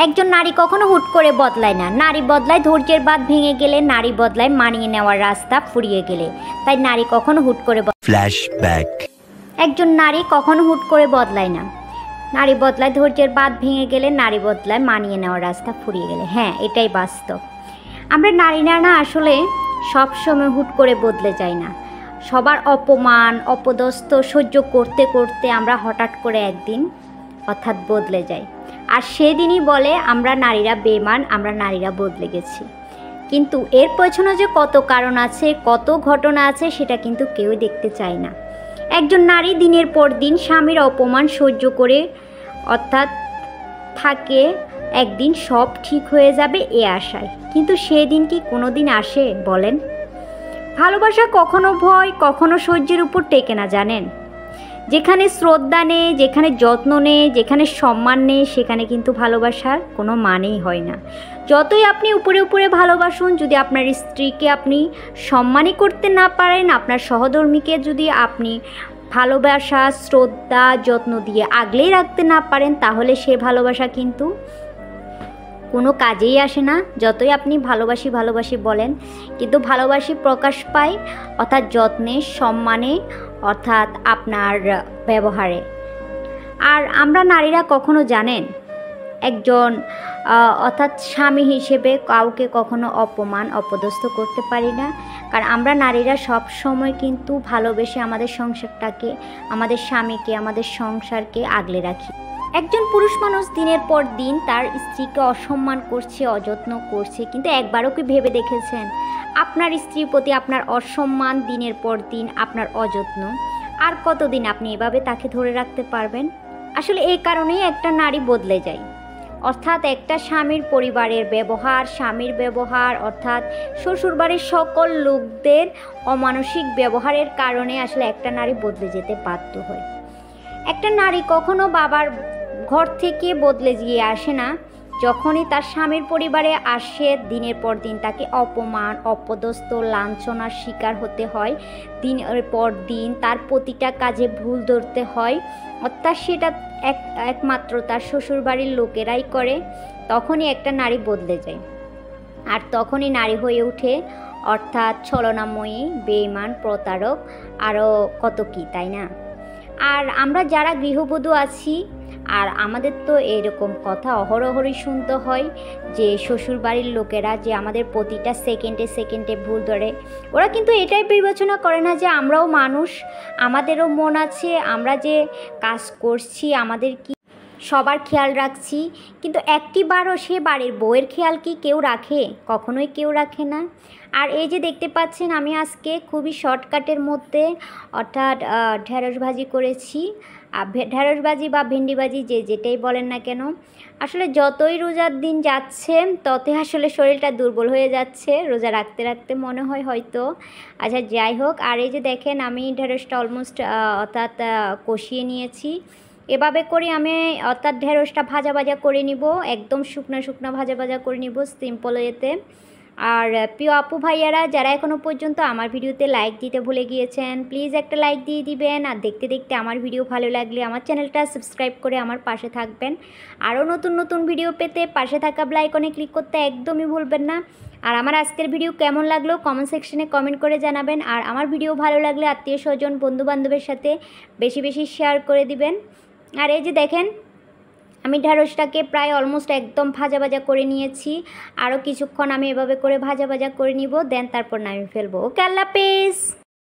একজন নারী কখনো হুট করে বদলায় না। নারী বদলায় ধৈর্যের বাঁধ ভেঙে গেলে, নারী বদলায় মানিয়ে নেওয়ার রাস্তা ফুরিয়ে গেলে। তাই নারী কখনো হুট করে ফ্ল্যাশব্যাক। একজন নারী কখনো হুট করে বদলায় না। নারী বদলায় ধৈর্যের বাঁধ ভেঙে গেলে, নারী বদলায় মানিয়ে নেওয়ার রাস্তা ফুরিয়ে গেলে। হ্যাঁ, এটাই বাস্তব। আমরা নারীরা না আসলে সবসময় হুট করে বদলে যাই না। সবার অপমান অপদস্থ সহ্য করতে করতে আমরা হঠাৎ করে একদিন অর্থাৎ বদলে যাই। আর সেদিনই বলে আমরা নারীরা বেঈমান, আমরা নারীরা বদলে গেছি। কিন্তু এর পেছনে যে কত কারণ আছে, কত ঘটনা আছে, সেটা কিন্তু কেউ দেখতে চায় না। একজন নারী দিনের পর দিন স্বামীর অপমান সহ্য করে অর্থাৎ থাকে, একদিন সব ঠিক হয়ে যাবে এ আশায়। কিন্তু সেদিন কি কোনো দিন আসে বলেন? ভালোবাসা কখনো ভয় কখনো সহ্যের উপর টেকে না, জানেন? যেখানে শ্রদ্ধা নেই, যেখানে যত্ন নেই, যেখানে সম্মান নেই, সেখানে কিন্তু ভালোবাসার কোনো মানেই হয় না। যতই আপনি উপরে উপরে ভালোবাসুন, যদি আপনার স্ত্রীকে আপনি সম্মানই করতে না পারেন, আপনার সহধর্মীকে যদি আপনি ভালোবাসা শ্রদ্ধা যত্ন দিয়ে আগলেই রাখতে না পারেন, তাহলে সে ভালোবাসা কিন্তু কোনো কাজেই আসে না। যতই আপনি ভালোবাসি ভালোবাসি বলেন, কিন্তু ভালোবাসি প্রকাশ পায় অর্থাৎ যত্নে সম্মানে অর্থাৎ আপনার ব্যবহারে। আর আমরা নারীরা কখনো জানেন একজন অর্থাৎ স্বামী হিসেবে কাউকে কখনো অপমান অপদস্থ করতে পারি না। কারণ আমরা নারীরা সব সময় কিন্তু ভালোবেসে আমাদের সংসারটাকে, আমাদের স্বামীকে, আমাদের সংসারকে আগলে রাখি। একজন পুরুষ মানুষ দিনের পর দিন তার স্ত্রীকে অসম্মান করছে, অযত্ন করছে, কিন্তু একবারও কি ভেবে দেখেছেন আপনার স্ত্রীর প্রতি আপনার অসম্মান, দিনের পর দিন আপনার অযত্ন, আর কতদিন আপনি এভাবে তাকে ধরে রাখতে পারবেন? আসলে এই কারণেই একটা নারী বদলে যায়। অর্থাৎ একটা স্বামীর পরিবারের ব্যবহার, স্বামীর ব্যবহার অর্থাৎ শ্বশুরবাড়ির সকল লোকদের অমানসিক ব্যবহারের কারণে আসলে একটা নারী বদলে যেতে বাধ্য হয়। একটা নারী কখনো বাবার ঘর থেকে বদলে গিয়ে আসে না। যখনই তার স্বামীর পরিবারে আসে, দিনের পর দিন তাকে অপমান অপদস্থ লাঞ্ছনার শিকার হতে হয়। দিনের পর দিন তার প্রতিটা কাজে ভুল ধরতে হয়, অর্থাৎ সেটা একমাত্র তার শ্বশুরবাড়ির লোকেরাই করে। তখনই একটা নারী বদলে যায়, আর তখনই নারী হয়ে ওঠে অর্থাৎ ছলনাময়ী, বেঈমান, প্রতারক, আরও কত কি, তাই না? আর আমরা যারা গৃহবধূ আছি, আর আমাদের তো এরকম কথা অহরহরই শুনতে হয় যে শ্বশুরবাড়ির লোকেরা যে আমাদের প্রতিটা সেকেন্ডে সেকেন্ডে ভুল ধরে। ওরা কিন্তু এটাই বিবেচনা করে না যে আমরাও মানুষ, আমাদেরও মন আছে, আমরা যে কাজ করছি আমাদের কি সবার খেয়াল রাখছি, কিন্তু একটিবারও সে বাড়ির বউয়ের খেয়াল কি কেউ রাখে? কখনোই কেউ রাখে না। আর এই যে দেখতে পাচ্ছেন, আমি আজকে খুবই শর্টকাটের মধ্যে অর্থাৎ ঢেঁড়স ভাজি করেছি। আর ঢেঁড়স ভাজি বা ভেন্ডি ভাজি যে যেটাই বলেন না কেন, আসলে যতই রোজার দিন যাচ্ছে ততই আসলে শরীরটা দুর্বল হয়ে যাচ্ছে রোজা রাখতে রাখতে মনে হয় হয়তো। আচ্ছা, যাই হোক। আর এই যে দেখেন, আমি ঢেঁড়সটা অলমোস্ট অর্থাৎ কষিয়ে নিয়েছি। এভাবে করে আমি অর্থাৎ ঢেঁড়সটা ভাজা ভাজা করে নিব, একদম শুকনো শুকনো ভাজা ভাজা করে নিব সিম্পল এতে। আর প্রিয় আপু ভাইয়ারা যারা এখনও পর্যন্ত আমার ভিডিওতে লাইক দিতে ভুলে গিয়েছেন, প্লিজ একটা লাইক দিয়ে দিবেন। আর দেখতে দেখতে আমার ভিডিও ভালো লাগলে আমার চ্যানেলটা সাবস্ক্রাইব করে আমার পাশে থাকবেন। আরও নতুন নতুন ভিডিও পেতে পাশে থাকা বেল আইকনে ক্লিক করতে একদমই ভুলবেন না। আর আমার আজকের ভিডিও কেমন লাগলো কমেন্ট সেকশনে কমেন্ট করে জানাবেন। আর আমার ভিডিও ভালো লাগলে আত্মীয় স্বজন বন্ধুবান্ধবের সাথে বেশি বেশি শেয়ার করে দিবেন। আর এই যে দেখেন, আমি ঢেঁড়সটাকে প্রায় অলমোস্ট একদম ভাজা ভাজা করে নিয়েছি। আরও কিছুক্ষণ আমি এভাবে করে ভাজা ভাজা করে নিব, দেন তারপর নামিয়ে ফেলবো। ওকে, আল্লাহ হাফেজ।